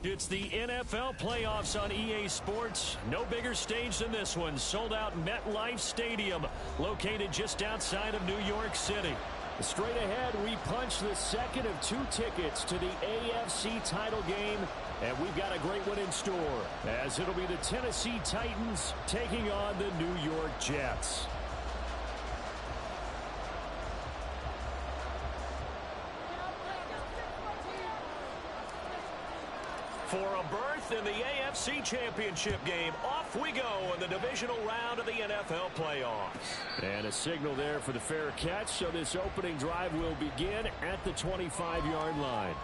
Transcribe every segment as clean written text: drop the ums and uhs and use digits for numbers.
It's the NFL playoffs on EA Sports. No bigger stage than this one. Sold out MetLife Stadium, located just outside of New York City. Straight ahead, we punch the second of 2 tickets to the AFC title game, and we've got a great one in store, as it'll be the Tennessee Titans taking on the New York Jets. For a berth in the AFC Championship game, off we go in the divisional round of the NFL playoffs. And a signal there for the fair catch, so this opening drive will begin at the 25-yard line.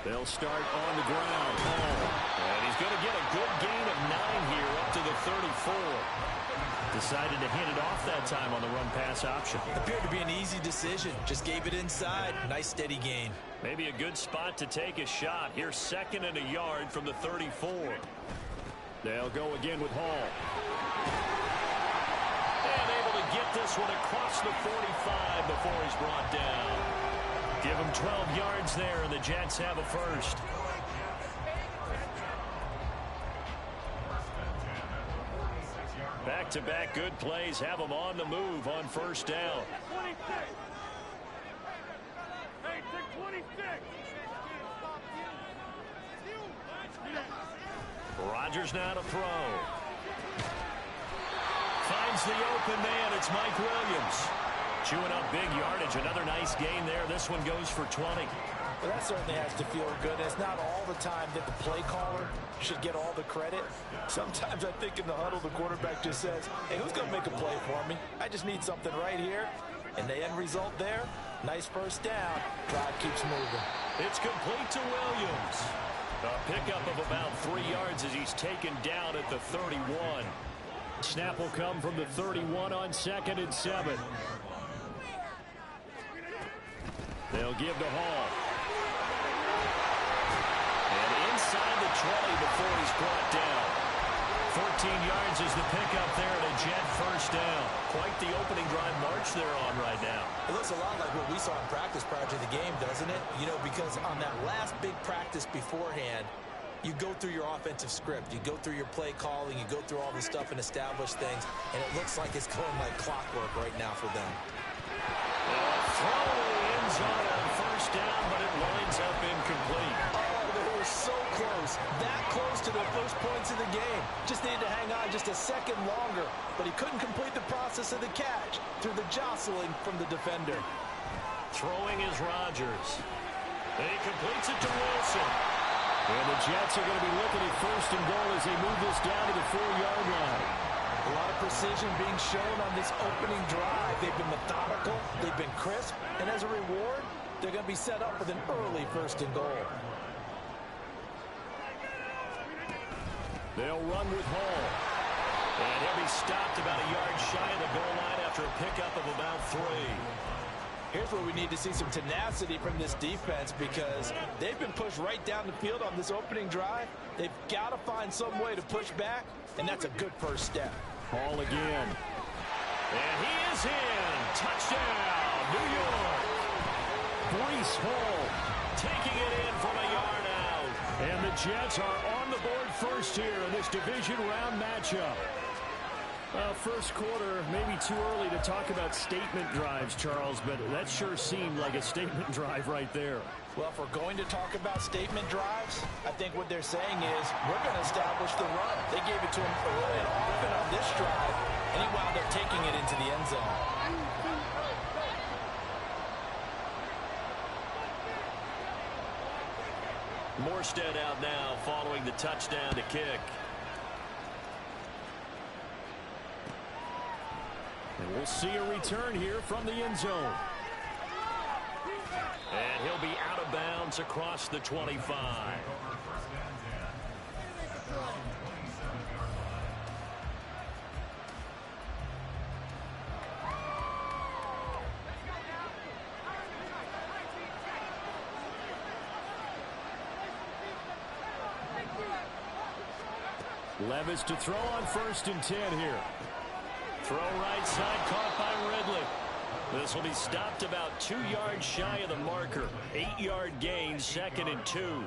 They'll start on the ground. And he's going to get a good gain of 9 here up to the 34. Decided to hand it off that time on the run-pass option. Appeared to be an easy decision. Just gave it inside. Nice steady gain. Maybe a good spot to take a shot. Here's 2nd and a yard from the 34. They'll go again with Hall. And able to get this one across the 45 before he's brought down. Give him 12 yards there, and the Jets have a first. Back-to-back good plays have them on the move on first down. Rodgers now to throw. Finds the open man. It's Mike Williams. Chewing up big yardage. Another nice gain there. This one goes for 20. Well, that certainly has to feel good. It's not all the time that the play caller should get all the credit. Sometimes I think in the huddle, the quarterback just says, hey, who's going to make a play for me? I just need something right here. And the end result there, nice first down. Drive keeps moving. It's complete to Williams. A pickup of about 3 yards as he's taken down at the 31. Snap will come from the 31 on 2nd and 7. They'll give to Hall. And inside the 20 before he's brought down. 14 yards is the pickup there and a Jet first down. Quite the opening drive march they're on right now. It looks a lot like what we saw in practice prior to the game, doesn't it? You know, because on that last big practice beforehand, you go through your offensive script. You go through your play calling. You go through all this stuff and establish things. And it looks like it's going like clockwork right now for them. Throw ends on first down, but it winds up incomplete. Oh, they were so close. That close to the first points of the game. Just needed to hang on just a second longer. But he couldn't complete the process of the catch through the jostling from the defender. Throwing is Rodgers. And he completes it to Wilson. And the Jets are going to be looking at 1st and goal as they move this down to the 4-yard line. A lot of precision being shown on this opening drive. They've been methodical. They've been crisp. And as a reward, they're going to be set up with an early 1st and goal. They'll run with Hall. And he'll be stopped about a yard shy of the goal line after a pickup of about 3. Here's where we need to see some tenacity from this defense because they've been pushed right down the field on this opening drive. They've got to find some way to push back, and that's a good first step. Hall again. And he is in. Touchdown, New York. Breece Hall taking it in from a yard out. And the Jets are on the board first here in this division round matchup. Well, first quarter, maybe too early to talk about statement drives, Charles, but that sure seemed like a statement drive right there. Well, if we're going to talk about statement drives, I think what they're saying is we're going to establish the run. They gave it to him early and often on this drive, and he wound up taking it into the end zone. Morstead out now following the touchdown to kick. And we'll see a return here from the end zone. And he'll be out of bounds across the 25. Levis to throw on 1st and 10 here. Throw right side, caught by Ridley. This will be stopped about 2 yards shy of the marker. 8-yard gain, 2nd and 2.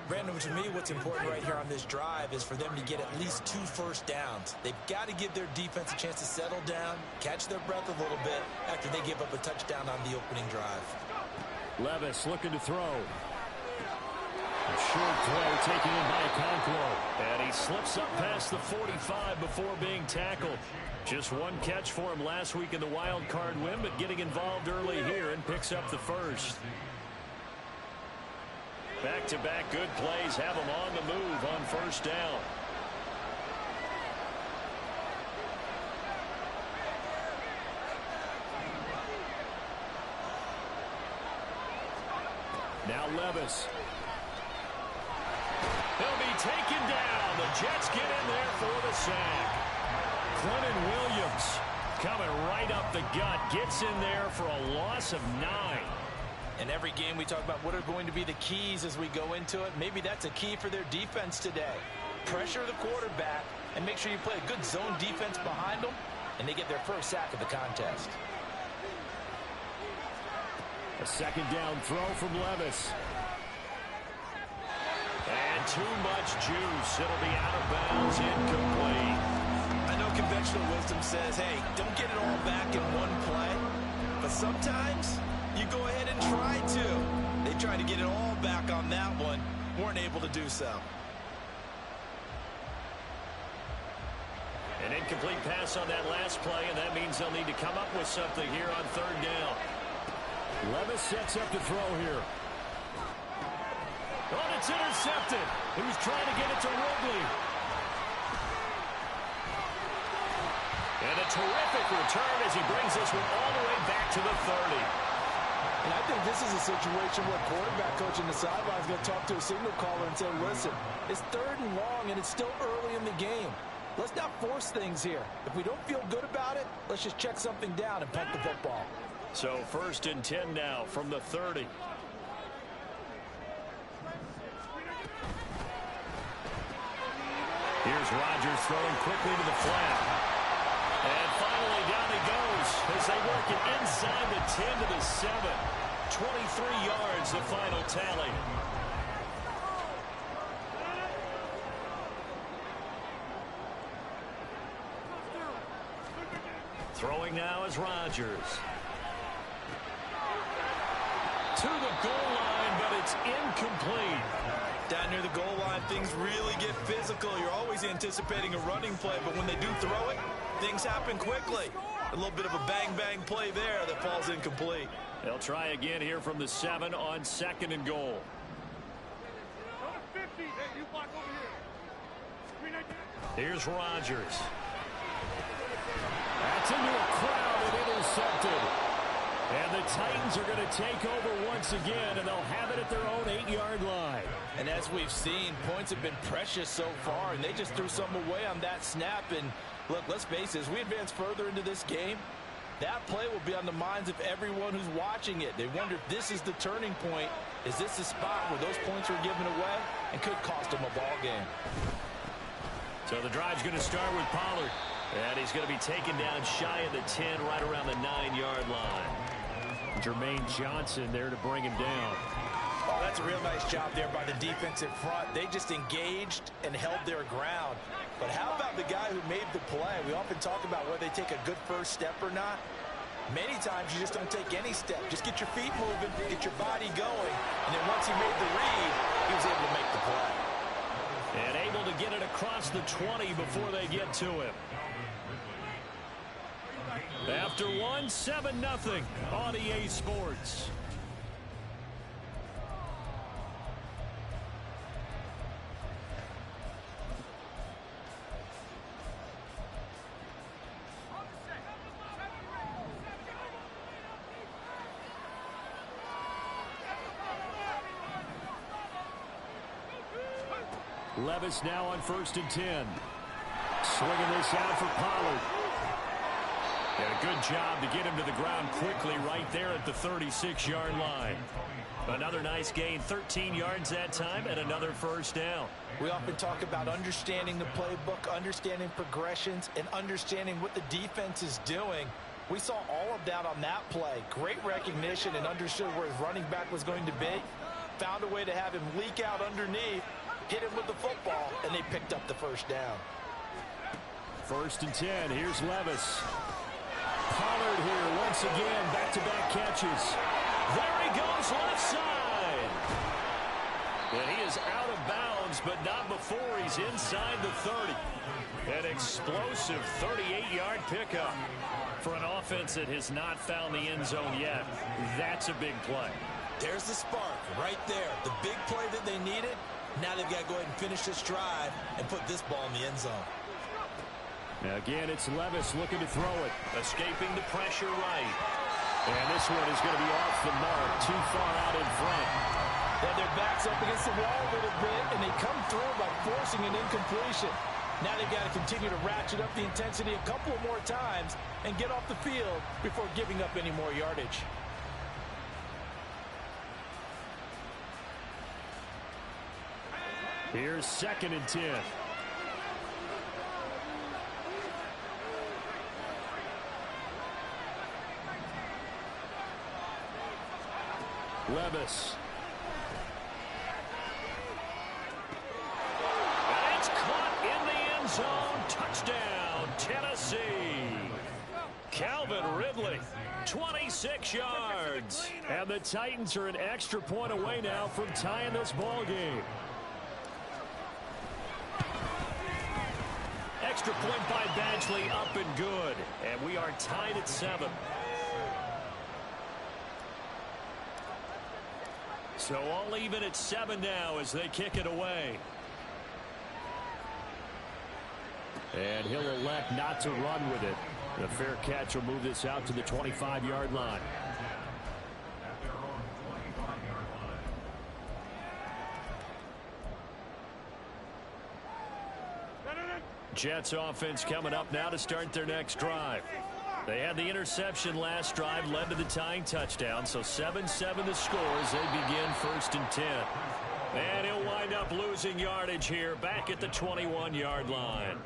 Brandon, to me, what's important right here on this drive is for them to get at least 2 first downs. They've got to give their defense a chance to settle down, catch their breath a little bit after they give up a touchdown on the opening drive. Levis looking to throw. A short throw taken in by Okonkwo. And he slips up past the 45 before being tackled. Just 1 catch for him last week in the wild card win, but getting involved early here and picks up the first. Back-to-back good plays have him on the move on 1st down. Now Levis. He'll be taken down. The Jets get in there for the sack. Clinton Williams coming right up the gut. Gets in there for a loss of 9. In every game we talk about what are going to be the keys as we go into it. Maybe that's a key for their defense today. Pressure the quarterback and make sure you play a good zone defense behind them, and they get their first sack of the contest. A 2nd down throw from Levis. And too much juice. It'll be out of bounds, incomplete. I know conventional wisdom says, hey, don't get it all back in one play. But sometimes you go ahead and try to. They tried to get it all back on that one. Weren't able to do so. An incomplete pass on that last play, and that means they'll need to come up with something here on 3rd down. Levis sets up to throw here. Oh, it's intercepted. He was trying to get it to Ridley. And a terrific return as he brings this one all the way back to the 30. And I think this is a situation where quarterback coach in the sideline is going to talk to a signal caller and say, listen, it's 3rd and long and it's still early in the game. Let's not force things here. If we don't feel good about it, let's just check something down and punt the football. So 1st and 10 now from the 30. Here's Rodgers throwing quickly to the flat. And finally down he goes as they work it inside the 10 to the 7. 23 yards the final tally. Throwing now is Rodgers. To the goal line, but it's incomplete. Down near the goal line, things really get physical. You're always anticipating a running play, but when they do throw it, things happen quickly. A little bit of a bang-bang play there that falls incomplete. They'll try again here from the 7 on 2nd and goal. Here's Rodgers. That's into a crowd and intercepted. And the Titans are going to take over once again, and they'll have it at their own 8-yard line. And as we've seen, points have been precious so far, and they just threw some away on that snap. And look, let's face it, as we advance further into this game, that play will be on the minds of everyone who's watching it. They wonder if this is the turning point. Is this the spot where those points were given away and could cost them a ball game? So the drive's going to start with Pollard. And he's going to be taken down shy of the 10, right around the 9-yard line. Jermaine Johnson there to bring him down. Oh, that's a real nice job there by the defense in front. They just engaged and held their ground. But how about the guy who made the play? We often talk about whether they take a good first step or not. Many times you just don't take any step. Just get your feet moving, get your body going. And then once he made the read, he was able to make the play. And able to get it across the 20 before they get to him. After one, 7-0 on EA Sports. Levis now on 1st and 10. Swinging this out for Pollard. And a good job to get him to the ground quickly right there at the 36-yard line. Another nice gain, 13 yards that time, and another first down. We often talk about understanding the playbook, understanding progressions, and understanding what the defense is doing. We saw all of that on that play. Great recognition and understood where his running back was going to be. Found a way to have him leak out underneath, hit him with the football, and they picked up the first down. 1st and 10. Here's Levis. Pollard here once again. Back-to-back catches. There he goes left side. And he is out of bounds, but not before he's inside the 30. An explosive 38-yard pickup for an offense that has not found the end zone yet. That's a big play. There's the spark right there. The big play that they needed. Now they've got to go ahead and finish this drive and put this ball in the end zone. Now again, it's Levis looking to throw it. Escaping the pressure right. And this one is going to be off the mark. Too far out in front. And their back's up against the wall a little bit, and they come through by forcing an incompletion. Now they've got to continue to ratchet up the intensity a couple more times and get off the field before giving up any more yardage. Here's 2nd and 10. Levis. And it's caught in the end zone. Touchdown, Tennessee. Calvin Ridley, 26 yards. And the Titans are an extra point away now from tying this ball game. Extra point by Badgley, up and good. And we are tied at 7. So all even at 7 now as they kick it away. And he'll elect not to run with it. The fair catch will move this out to the 25-yard line. Jets offense coming up now to start their next drive. They had the interception last drive, led to the tying touchdown, so 7-7 the score as they begin 1st and 10. And he'll wind up losing yardage here back at the 21-yard line.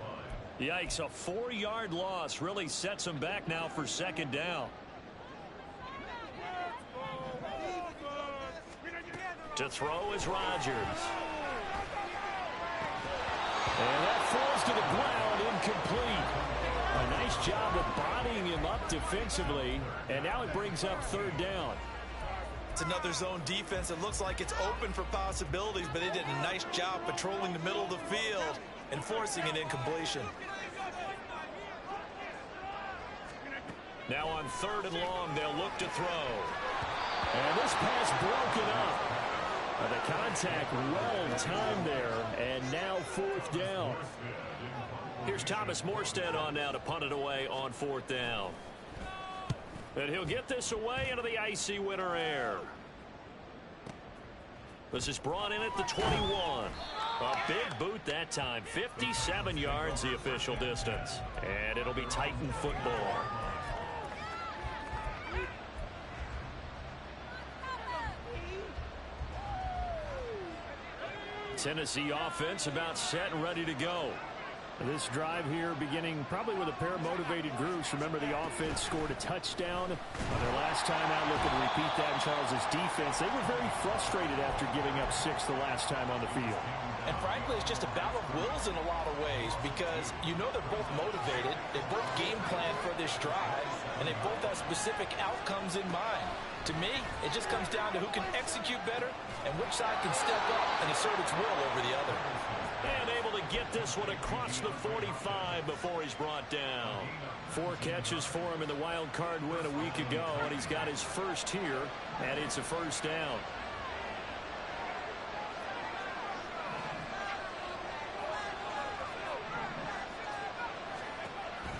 Yikes, a 4-yard loss really sets him back now for 2nd down. To throw is Rodgers. And that falls to the ground, incomplete. A nice job of bodying him up defensively, and now it brings up 3rd down. It's another zone defense. It looks like it's open for possibilities, but they did a nice job patrolling the middle of the field and forcing an incompletion. Now on 3rd and long, they'll look to throw. And this pass broken up. The contact well timed there, and now 4th down. Here's Thomas Morstead on now to punt it away on 4th down. And he'll get this away into the icy winter air. This is brought in at the 21. A big boot that time. 57 yards the official distance. And it'll be Titan football. Tennessee offense about set and ready to go. This drive here beginning probably with a pair of motivated groups. Remember, the offense scored a touchdown on their last time out. Looking to repeat that in Charles's defense. They were very frustrated after giving up 6 the last time on the field. And frankly, it's just a battle of wills in a lot of ways because you know they're both motivated. They both game plan for this drive, and they both have specific outcomes in mind. To me, it just comes down to who can execute better and which side can step up and assert its will over the other. And able to get this one across the 45 before he's brought down. 4 catches for him in the wild card win a week ago, and he's got his first here, and it's a 1st down.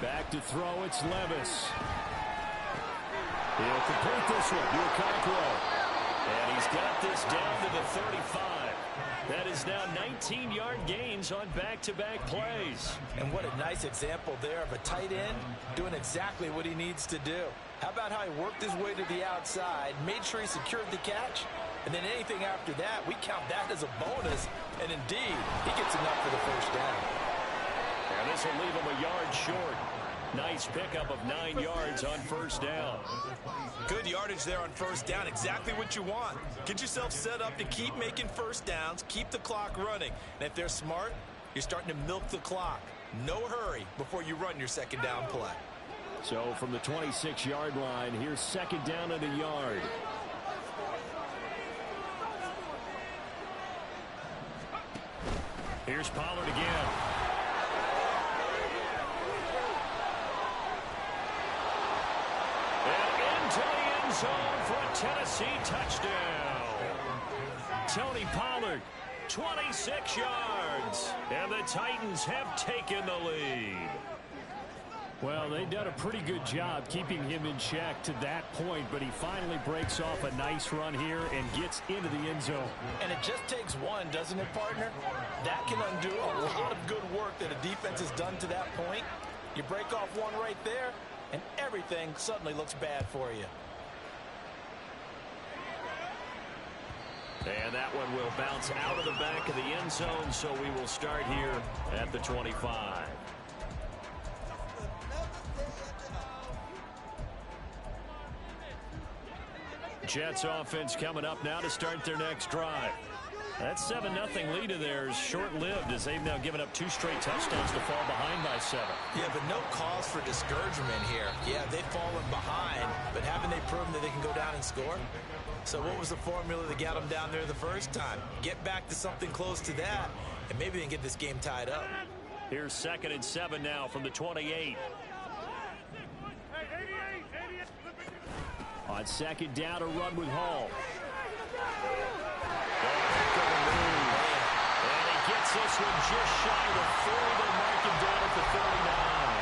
Back to throw, it's Levis. He'll complete this one to Okonkwo. And he's got this down to the 35. That is now 19-yard gains on back-to-back plays. And what a nice example there of a tight end doing exactly what he needs to do. How about how he worked his way to the outside, made sure he secured the catch, And then anything after that, we count that as a bonus. And indeed, he gets enough for the first down. And this will leave him a yard short. Nice pickup of 9 yards on first down. Good yardage there on first down. Exactly what you want. Get yourself set up to keep making first downs, keep the clock running. And if they're smart, you're starting to milk the clock. No hurry before you run your second down play. So from the 26-yard line, here's second down and a yard. Here's Pollard again. And into the end zone for a Tennessee touchdown. Tony Pollard, 26 yards. And the Titans have taken the lead. Well, they've done a pretty good job keeping him in check to that point, but he finally breaks off a nice run here and gets into the end zone. And it just takes one, doesn't it, partner? That can undo a lot of good work that a defense has done to that point. You break off one right there, and everything suddenly looks bad for you. And that one will bounce out of the back of the end zone, so we will start here at the 25. Jets offense coming up now to start their next drive. That 7-0 lead of theirs short-lived as they've now given up 2 straight touchdowns to fall behind by 7. Yeah, but no cause for discouragement here. Yeah, they've fallen behind, but haven't they proven that they can go down and score? So what was the formula that got them down there the first time? Get back to something close to that, and maybe they can get this game tied up. Here's 2nd and 7 now from the 28. On second down, a run with Hall. And he gets this one just shy of the 40. They mark him down at the 39.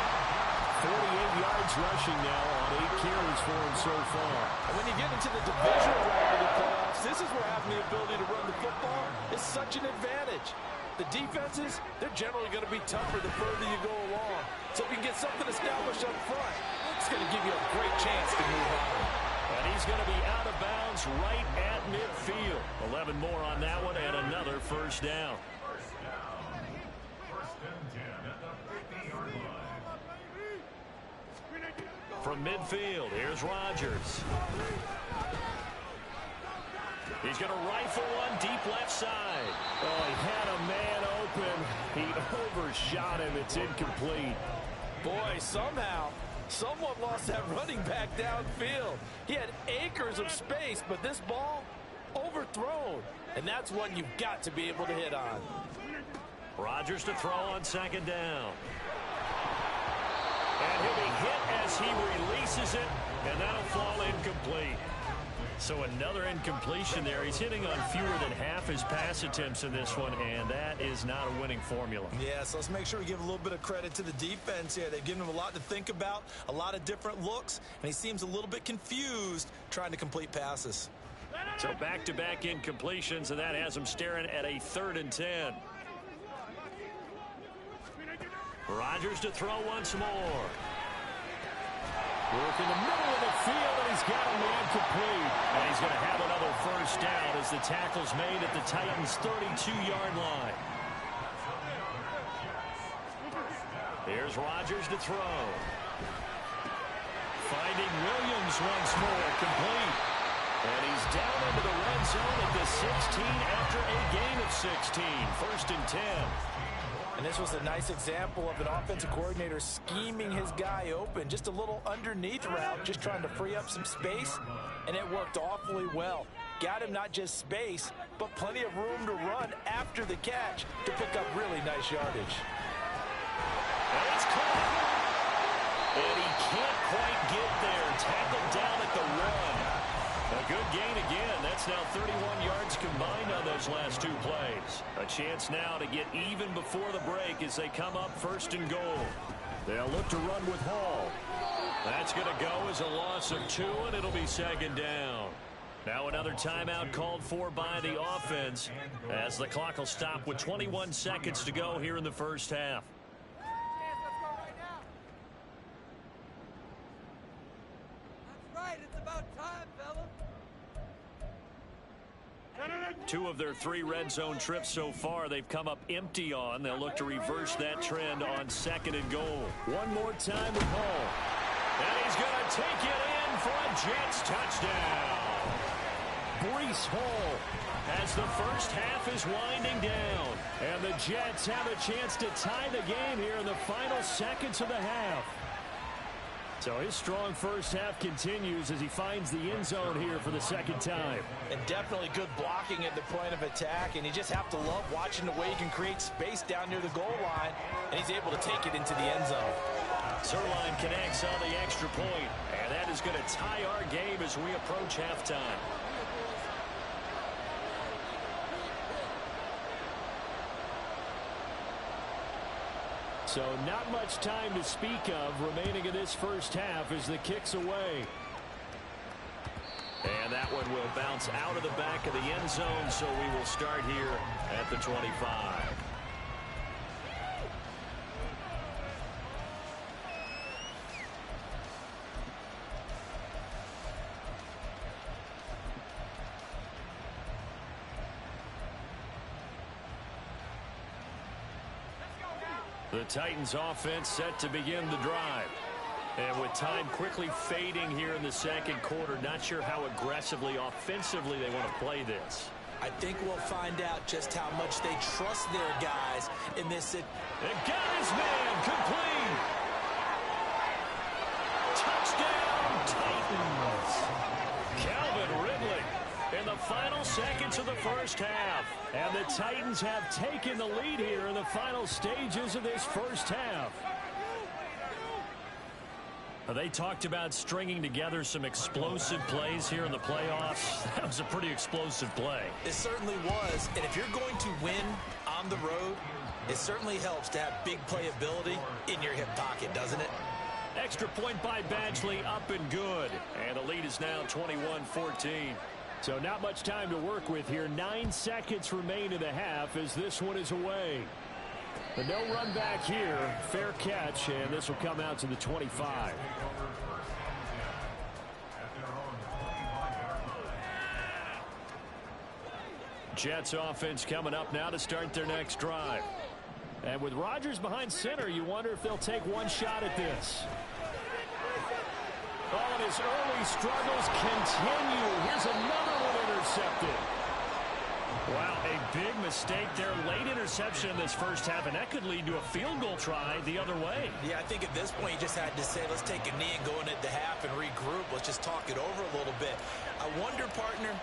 48 yards rushing now on 8 carries for him so far. And when you get into the divisional round of the playoffs, this is where having the ability to run the football is such an advantage. The defenses, they're generally going to be tougher the further you go along. So if you can get something established up front, it's going to give you a great chance to move on. And he's going to be out of bounds right at midfield. 11 more on that one and another first down. From midfield, here's Rodgers. He's going to rifle one deep left side. Oh, he had a man open. He overshot him. It's incomplete. Boy, somehow someone lost that running back downfield. He had acres of space, but this ball overthrown. And that's one you've got to be able to hit on. Rodgers to throw on second down. And he'll be hit as he releases it, and that'll fall incomplete. So another incompletion there. He's hitting on fewer than half his pass attempts in this one, and that is not a winning formula. Yeah, so let's make sure we give a little bit of credit to the defense here. They've given him a lot to think about, a lot of different looks, and he seems a little bit confused trying to complete passes. So back-to-back incompletions, and that has him staring at a 3rd and 10. Rodgers to throw once more. Work in the middle of the field, and he's got a man complete. And he's going to have another first down as the tackle's made at the Titans' 32-yard line. Here's Rodgers to throw. Finding Williams once more, complete. And he's down into the red zone at the 16 after a gain of 16. 1st and 10. And this was a nice example of an offensive coordinator scheming his guy open. Just a little underneath route, just trying to free up some space, and it worked awfully well. Got him not just space, but plenty of room to run after the catch to pick up really nice yardage. And it's caught. And he can't quite get there. Tackled down at the 1. A good gain again. That's now 31 yards combined on those last 2 plays. A chance now to get even before the break as they come up 1st and goal. They'll look to run with Hall. That's going to go as a loss of 2, and it'll be 2nd down. Now another timeout called for by the offense as the clock will stop with 21 seconds to go here in the first half. That's right. It's about time, fella. 2 of their 3 red zone trips so far, they've come up empty on. They'll look to reverse that trend on 2nd and goal. One more time with Hall. And he's going to take it in for a Jets touchdown. Breece Hall as the first half is winding down. And the Jets have a chance to tie the game here in the final seconds of the half. So his strong first half continues as he finds the end zone here for the second time. And definitely good blocking at the point of attack. And you just have to love watching the way he can create space down near the goal line. And he's able to take it into the end zone. Zuerlein connects on the extra point. And that is going to tie our game as we approach halftime. So not much time to speak of remaining in this first half as the kick's away. And that one will bounce out of the back of the end zone, so we will start here at the 25. The Titans offense set to begin the drive. And with time quickly fading here in the second quarter, not sure how aggressively, offensively they want to play this. I think we'll find out just how much they trust their guys in this. And got his man complete. Touchdown Titans. Calvin Ridley in the final seconds of the first half. And the Titans have taken the lead here in the final stages of this first half. They talked about stringing together some explosive plays here in the playoffs. That was a pretty explosive play. It certainly was. And if you're going to win on the road, it certainly helps to have big playability in your hip pocket, doesn't it? Extra point by Badgley, up and good. And the lead is now 21-14. So not much time to work with here. 9 seconds remain in the half as this one is away. But no run back here. Fair catch, and this will come out to the 25. Jets offense coming up now to start their next drive. And with Rodgers behind center, you wonder if they'll take one shot at this. Oh, and his early struggles continue. Here's another one intercepted. Wow, a big mistake there. Late interception in this first half, and that could lead to a field goal try the other way. Yeah, I think at this point you just had to say, let's take a knee and go into the half and regroup. Let's just talk it over a little bit. I wonder, partner,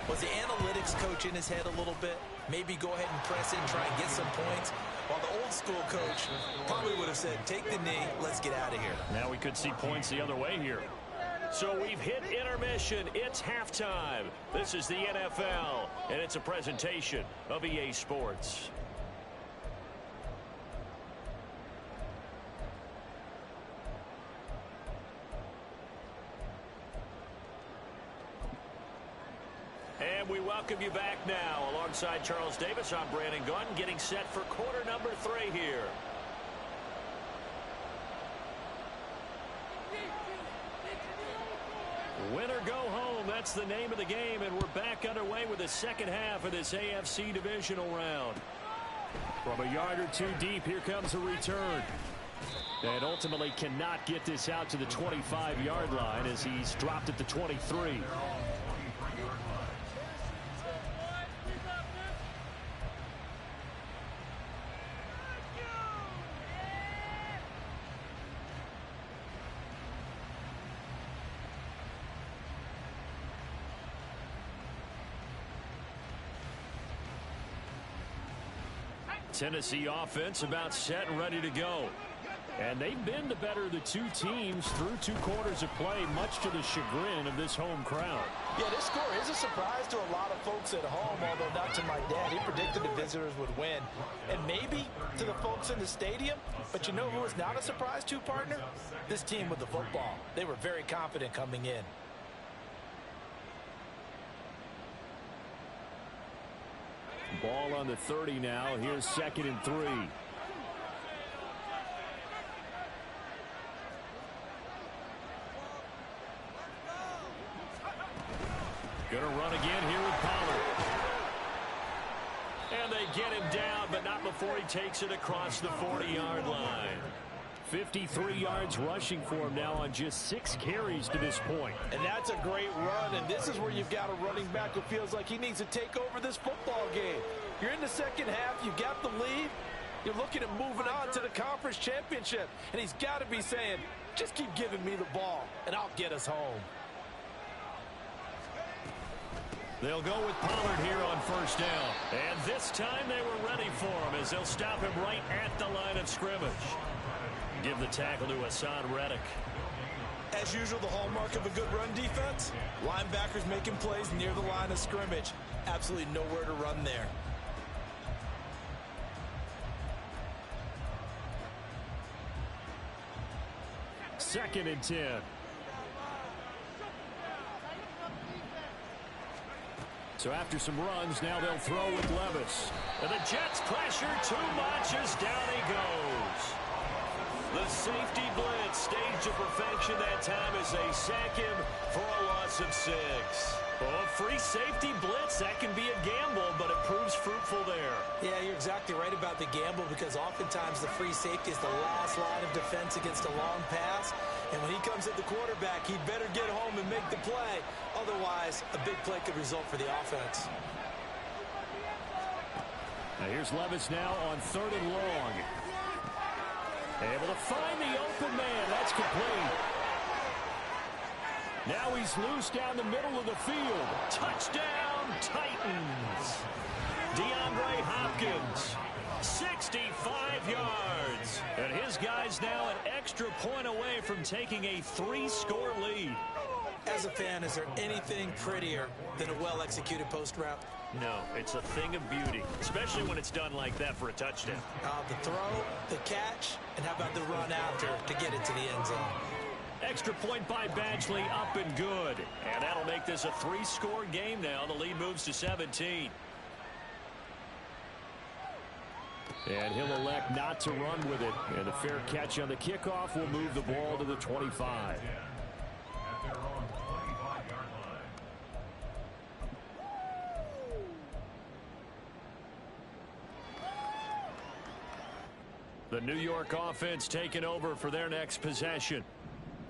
was the analytics coach in his head a little bit? Maybe go ahead and press in, try and get some points. While the old school coach probably would have said, take the knee, let's get out of here. Now we could see points the other way here. So we've hit intermission. It's halftime. This is the NFL, and it's a presentation of EA Sports. And we welcome you back now. Alongside Charles Davis, I'm Brandon Gunn, getting set for quarter number 3 here. Win or go home, that's the name of the game, and we're back underway with the second half of this AFC divisional round. From a yard or two deep, here comes a return. And ultimately cannot get this out to the 25-yard line as he's dropped at the 23. Tennessee offense about set and ready to go. And they've been the better of the two teams through 2 quarters of play, much to the chagrin of this home crowd. Yeah, this score is a surprise to a lot of folks at home, although not to my dad. He predicted the visitors would win. And maybe to the folks in the stadium, but you know who is not a surprise to, partner? This team with the football. They were very confident coming in. Ball on the 30 now. Here's 2nd and 3. Gonna run again here with Pollard. get him down, but not before he takes it across the 40-yard line. 53 yards rushing for him now on just 6 carries to this point. And that's a great run, and this is where you've got a running back who feels like he needs to take over this football game. You're in the second half, you got the lead, you're looking at moving on to the conference championship, and he's got to be saying, just keep giving me the ball, and I'll get us home. They'll go with Pollard here on first down. And this time they were ready for him as they'll stop him right at the line of scrimmage. Give the tackle to Hassan Reddick. As usual, the hallmark of a good run defense, linebackers making plays near the line of scrimmage. Absolutely nowhere to run there. Second and 10. So after some runs, now they'll throw with Levis. And the Jets pressure too much as down he goes. The safety blitz staged to perfection that time as they sack him for a loss of 6. Well, a free safety blitz, that can be a gamble, but it proves fruitful there. Yeah, you're exactly right about the gamble because oftentimes the free safety is the last line of defense against a long pass. And when he comes at the quarterback, he'd better get home and make the play. Otherwise, a big play could result for the offense. Now here's Levis now on 3rd and long. Able to find the open man. That's complete. Now he's loose down the middle of the field. Touchdown, Titans. DeAndre Hopkins, 65 yards. And his guy's now an extra point away from taking a 3-score lead. As a fan, is there anything prettier than a well-executed post route? No, it's a thing of beauty, especially when it's done like that for a touchdown. The throw, the catch, and how about the run after to get it to the end zone? Extra point by Badgley, up and good. And that'll make this a 3-score game now. The lead moves to 17. And he'll elect not to run with it. And a fair catch on the kickoff will move the ball to the 25. The New York offense taking over for their next possession.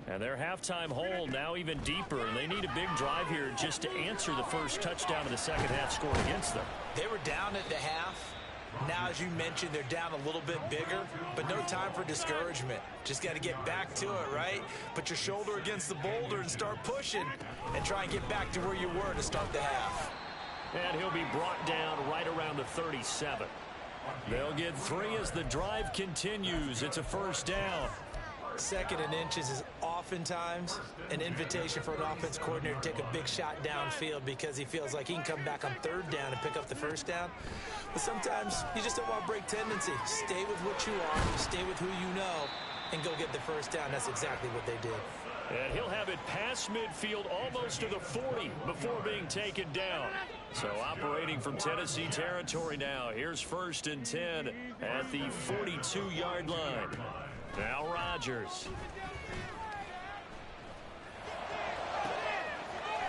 And their halftime hole now even deeper, and they need a big drive here just to answer the first touchdown of the second half scored against them. They were down at the half. Now, as you mentioned, they're down a little bit bigger, but no time for discouragement. Just got to get back to it, right? Put your shoulder against the boulder and start pushing and try and get back to where you were to start the half. And he'll be brought down right around the 37. They'll get 3 as the drive continues. It's a first down. 2nd and inches is oftentimes an invitation for an offense coordinator to take a big shot downfield because he feels like he can come back on 3rd down and pick up the first down. But sometimes you just don't want to break tendency. Stay with what you are, stay with who you know, and go get the first down. That's exactly what they did. And he'll have it past midfield almost to the 40 before being taken down. So operating from Tennessee territory now. Here's 1st and 10 at the 42-yard line. Now Rodgers.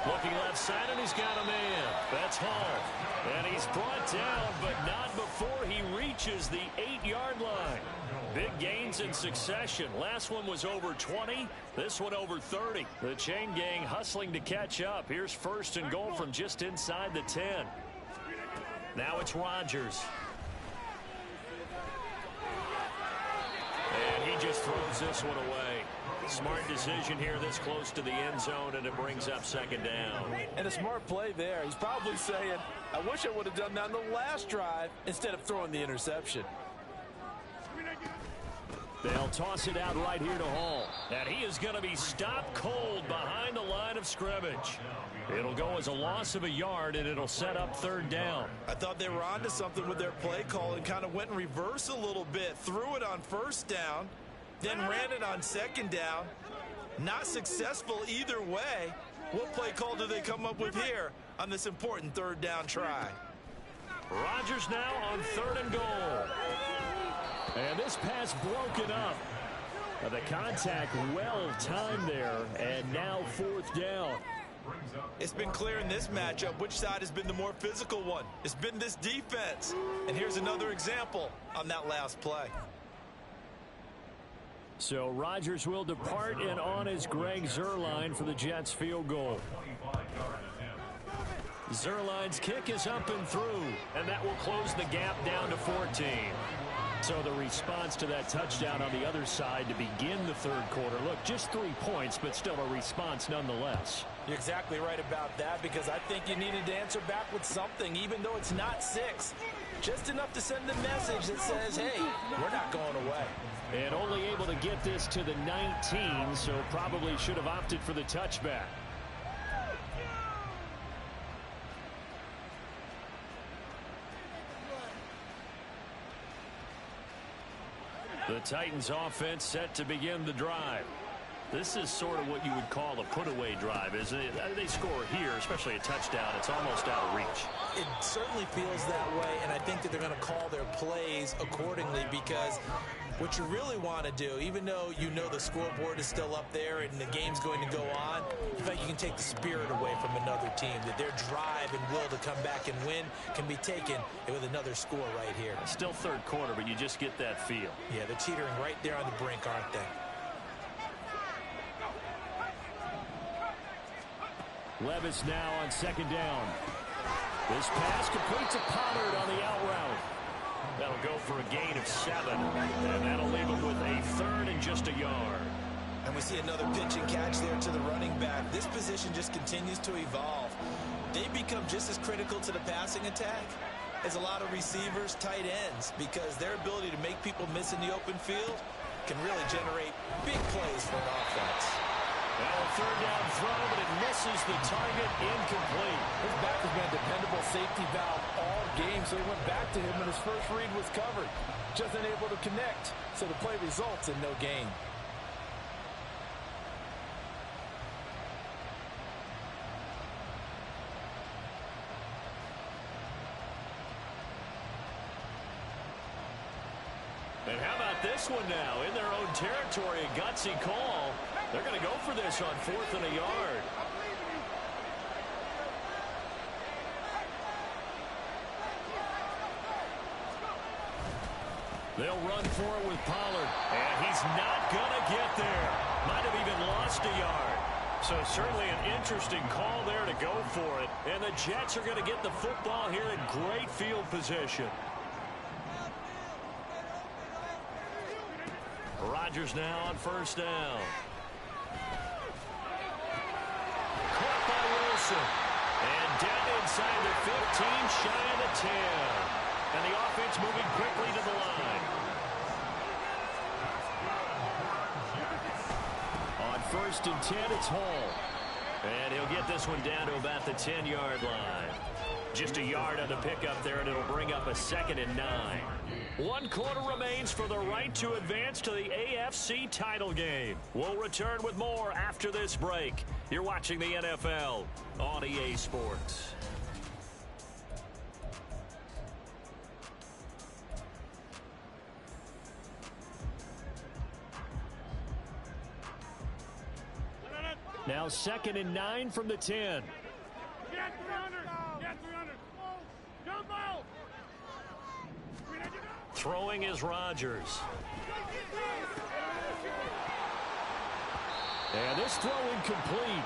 Looking left side, and he's got a man. That's Hall. And he's brought down, but not before he reaches the 8-yard line. Big gains in succession. Last one was over 20. This one over 30. The chain gang hustling to catch up. Here's 1st and goal from just inside the 10. Now it's Rodgers. And he just throws this one away. Smart decision here this close to the end zone, and it brings up 2nd down. And a smart play there. He's probably saying, I wish I would have done that on the last drive instead of throwing the interception. They'll toss it out right here to Hall. And he is going to be stopped cold behind the line of scrimmage. It'll go as a loss of a yard, and it'll set up 3rd down. I thought they were onto something with their play call and kind of went in reverse a little bit. Threw it on 1st down, then ran it on 2nd down. Not successful either way. What play call do they come up with here on this important 3rd down try? Rodgers now on 3rd and goal. And this pass broken up. The contact well timed there, and now 4th down. It's been clear in this matchup which side has been the more physical one. It's been this defense. And here's another example on that last play. So Rodgers will depart, and on is Greg Zuerlein for the Jets field goal. Zuerlein's kick is up and through, and that will close the gap down to 14. So the response to that touchdown on the other side to begin the third quarter. Look, just 3 points, but still a response nonetheless. You're exactly right about that, because I think you needed to answer back with something, even though it's not 6. Just enough to send the message that says, hey, we're not going away. And only able to get this to the 19, so probably should have opted for the touchback. The Titans offense set to begin the drive. This is sort of what you would call a put-away drive, isn't it? They score here, especially a touchdown. It's almost out of reach. It certainly feels that way, and I think that they're going to call their plays accordingly, because what you really want to do, even though you know the scoreboard is still up there and the game's going to go on, you think you can take the spirit away from another team, that their drive and will to come back and win can be taken with another score right here. Still third quarter, but you just get that feel. Yeah, they're teetering right there on the brink, aren't they? Levis now on second down. This pass complete to Pollard on the out route. That'll go for a gain of 7, and that'll leave him with a third and just a yard. And we see another pitch and catch there to the running back. This position just continues to evolve. They become just as critical to the passing attack as a lot of receivers, tight ends, because their ability to make people miss in the open field can really generate big plays for an offense. Now a third down throw, but it misses the target, incomplete. His back has been a dependable safety valve all game, so he went back to him when his first read was covered. Just unable to connect, so the play results in no gain. And how about this one now? In their own territory, a gutsy call. They're going to go for this on 4th and a yard. They'll run for it with Pollard. And he's not going to get there. Might have even lost a yard. So certainly an interesting call there to go for it. And the Jets are going to get the football here in great field position. Rodgers now on first down. Caught by Wilson. And down inside the 15, shy of the 10. And the offense moving quickly to the line. On 1st and 10, it's Hall. And he'll get this one down to about the 10-yard line. Just a yard on the pickup there, and it'll bring up a 2nd and 9. 1 quarter remains for the right to advance to the AFC title game. We'll return with more after this break. You're watching the NFL on EA Sports. Now 2nd and 9 from the 10. Get 300! Get 300! Jump out! Throwing is Rodgers. And this throw incomplete.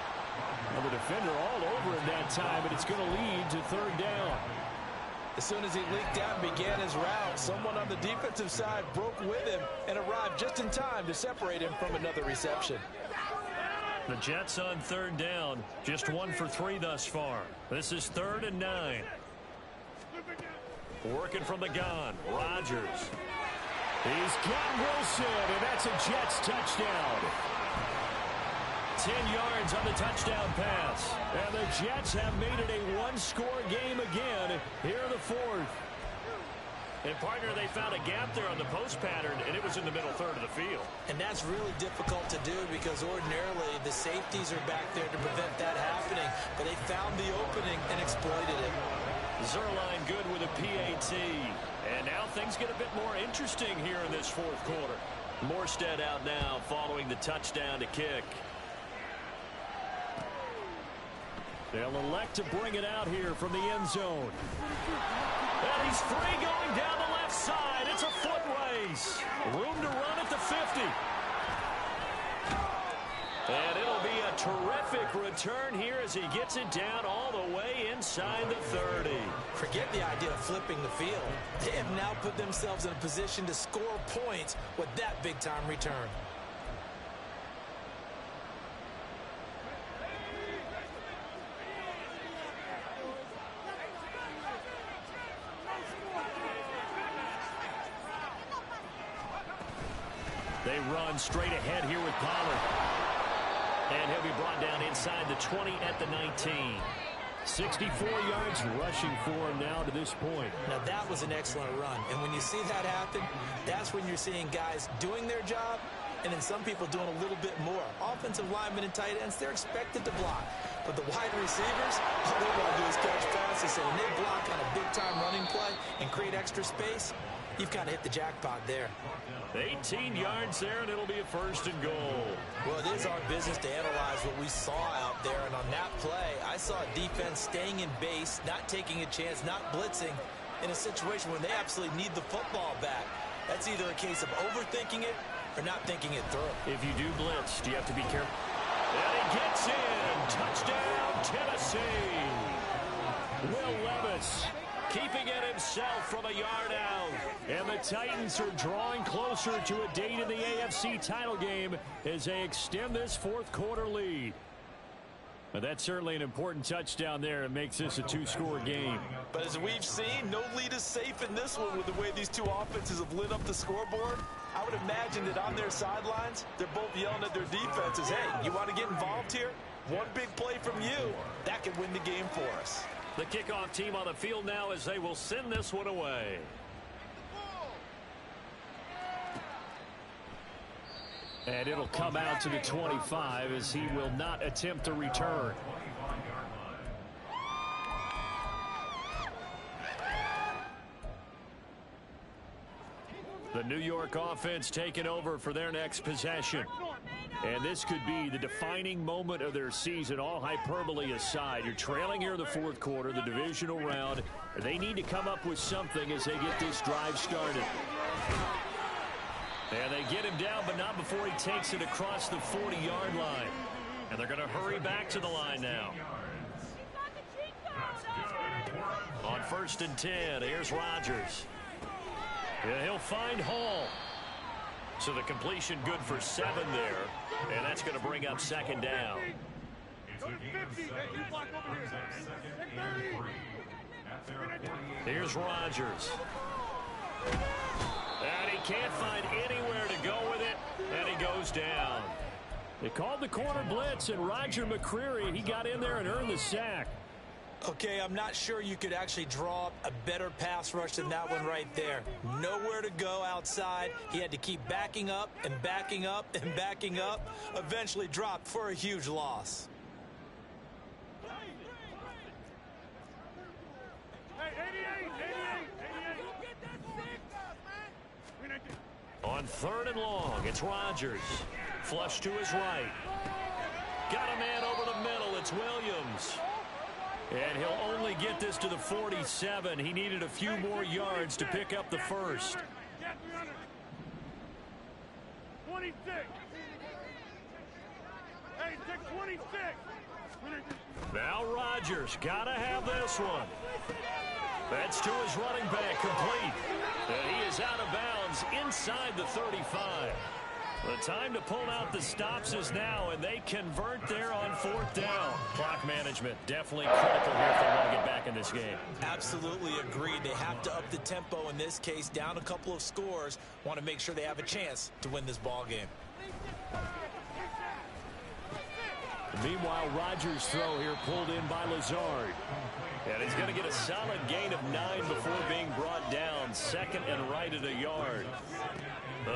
And the defender all over him that time, and it's going to lead to 3rd down. As soon as he leaked out and began his route, someone on the defensive side broke with him and arrived just in time to separate him from another reception. The Jets on 3rd down, just 1 for 3 thus far. This is 3rd and 9. Working from the gun, Rodgers. He's got Wilson, and that's a Jets touchdown. 10 yards on the touchdown pass. And the Jets have made it a 1-score game again here in the 4th. And, partner, they found a gap there on the post pattern, and it was in the middle third of the field. And that's really difficult to do, because ordinarily the safeties are back there to prevent that happening. But they found the opening and exploited it. Zuerlein good with a PAT. And now things get a bit more interesting here in this 4th quarter. Morstead out now following the touchdown to kick. They'll elect to bring it out here from the end zone. And he's free going down the left side. It's a foot race. Room to run at the 50. And it'll be a terrific return here as he gets it down all the way inside the 30. Forget the idea of flipping the field. They have now put themselves in a position to score points with that big-time return. They run straight ahead here with Pollard. And he'll be brought down inside the 20 at the 19. 64 yards rushing for him now to this point. Now that was an excellent run. And when you see that happen, that's when you're seeing guys doing their job and then some people doing a little bit more. Offensive linemen and tight ends, they're expected to block. But the wide receivers, all they want to do is catch passes. And when they block on a big-time running play and create extra space, you've kind of hit the jackpot there. 18 yards there, and it'll be a 1st and goal. Well, it is our business to analyze what we saw out there. And on that play, I saw a defense staying in base, not taking a chance, not blitzing in a situation where they absolutely need the football back. That's either a case of overthinking it or not thinking it through. If you do blitz, do you have to be careful? And he gets in. Touchdown, Tennessee. Will Levis keeping it himself from a yard out. And the Titans are drawing closer to a date in the AFC title game as they extend this 4th quarter lead. But that's certainly an important touchdown there. It makes this a 2-score game. But as we've seen, no lead is safe in this one with the way these two offenses have lit up the scoreboard. I would imagine that on their sidelines, they're both yelling at their defenses, hey, you want to get involved here? One big play from you, that could win the game for us. The kickoff team on the field now as they will send this one away. And it'll come out to the 25 as he will not attempt to return. The New York offense taking over for their next possession. And this could be the defining moment of their season, all hyperbole aside. You're trailing here in the 4th quarter, the divisional round. They need to come up with something as they get this drive started. And they get him down, but not before he takes it across the 40-yard line. And they're going to hurry back to the line now. On 1st and 10, here's Rodgers. And he'll find Hall. So the completion good for 7 there. And that's going to bring up 2nd down. Here's Rodgers. And he can't find anywhere to go with it. And he goes down. They called the corner blitz, and Roger McCreary, he got in there and earned the sack. Okay, I'm not sure you could actually draw up a better pass rush than that one right there. Nowhere to go outside. He had to keep backing up and backing up and backing up. Eventually dropped for a huge loss. On 3rd and long, it's Rodgers. Flush to his right. Got a man over the middle. It's Williams. And he'll only get this to the 47. He needed a few more yards to pick up the 1st. 26. Hey, take 26. Now Rodgers got to have this one. That's to his running back, complete. And he is out of bounds inside the 35. The time to pull out the stops is now, and they convert there on 4th down. Clock management definitely critical here if they want to get back in this game. Absolutely agreed. They have to up the tempo in this case, down a couple of scores. Want to make sure they have a chance to win this ball game. Meanwhile, Rodgers' throw here pulled in by Lazard. And he's going to get a solid gain of 9 before being brought down. 2nd and right at a yard.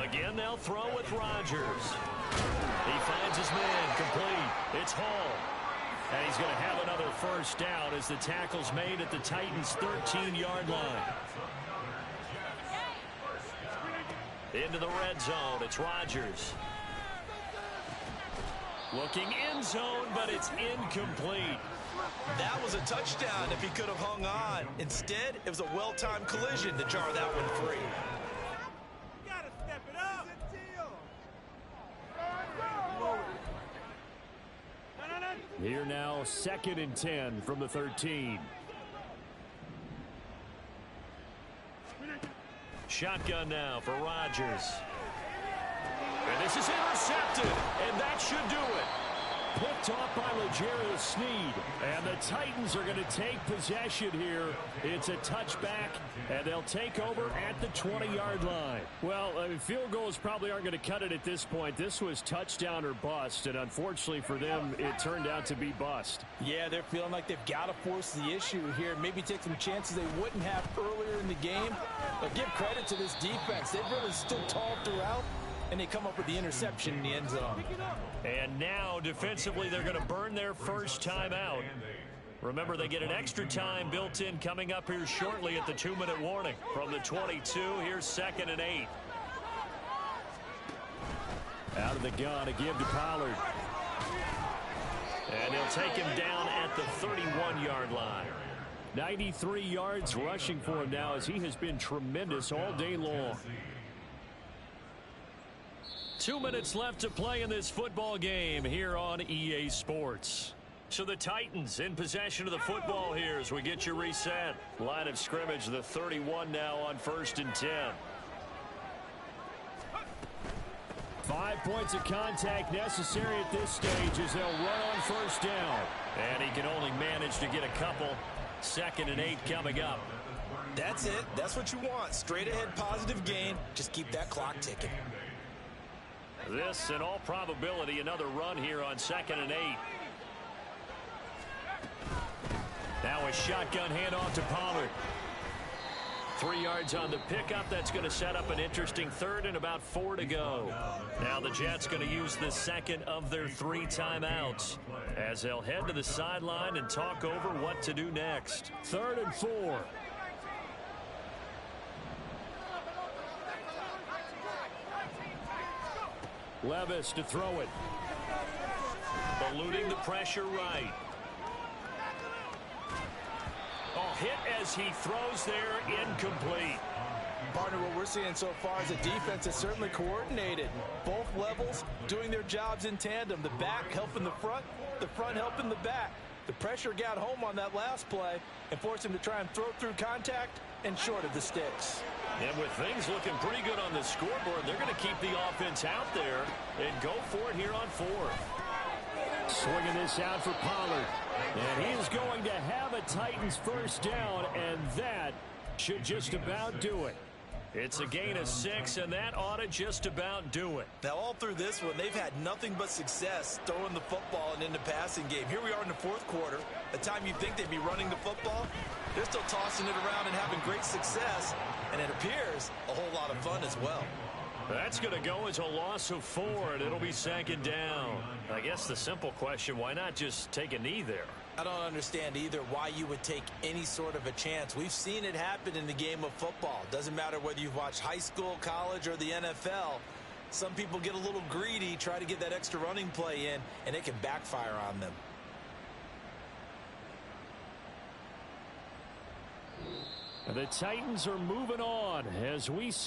Again, they'll throw with Rodgers. He finds his man, complete. It's Hall. And he's going to have another 1st down as the tackle's made at the Titans' 13-yard line. Into the red zone, it's Rodgers. Looking end zone, but it's incomplete. That was a touchdown if he could have hung on. Instead, it was a well-timed collision to jar that one free. You gotta step it up. Here now, 2nd and 10 from the 13. Shotgun now for Rodgers. And this is intercepted, and that should do it. Picked off by L'Jarius Sneed. And the Titans are going to take possession here. It's a touchback, and they'll take over at the 20-yard line. Well, field goals probably aren't going to cut it at this point. This was touchdown or bust, and unfortunately for them, it turned out to be bust. Yeah, they're feeling like they've got to force the issue here. Maybe take some chances they wouldn't have earlier in the game. But give credit to this defense. They've really stood tall throughout, and they come up with the interception in the end zone. And now, defensively, they're going to burn their first time out. Remember, they get an extra time built in coming up here shortly at the 2-minute warning. From the 22, here's 2nd and 8. Out of the gun, a give to Pollard. And they'll take him down at the 31-yard line. 93 yards rushing for him now as he has been tremendous all day long. 2 minutes left to play in this football game here on EA Sports. So the Titans in possession of the football here as we get you reset. Line of scrimmage, the 31 now on 1st and 10. 5 points of contact necessary at this stage as they'll run on 1st down. And he can only manage to get a couple. 2nd and 8 coming up. That's it. That's what you want. Straight ahead positive gain. Just keep that clock ticking. This, in all probability, another run here on 2nd and 8. Now a shotgun handoff to Pollard. 3 yards on the pickup. That's going to set up an interesting 3rd and about 4 to go. Now the Jets going to use the 2nd of their 3 timeouts as they'll head to the sideline and talk over what to do next. 3rd and 4. Levis to throw it. Eluding the pressure right. Oh, hit as he throws there, incomplete. Partner, what we're seeing so far is a defense that's certainly coordinated. Both levels doing their jobs in tandem. The back helping the front helping the back. The pressure got home on that last play and forced him to try and throw through contact and short of the sticks. And with things looking pretty good on the scoreboard, they're going to keep the offense out there and go for it here on 4th. Swinging this out for Pollard. And he is going to have a Titans 1st down, and that should just about do it. It's a gain of 6, and that ought to just about do it. Now, all through this one, they've had nothing but success throwing the football and in the passing game. Here we are in the 4th quarter. The time you'd think they'd be running the football, they're still tossing it around and having great success, and it appears a whole lot of fun as well. That's going to go as a loss of 4, and it'll be 2nd down. I guess the simple question, why not just take a knee there? I don't understand either why you would take any sort of a chance. We've seen it happen in the game of football. Doesn't matter whether you've watched high school, college, or the NFL. Some people get a little greedy, try to get that extra running play in, and it can backfire on them. The Titans are moving on as we see.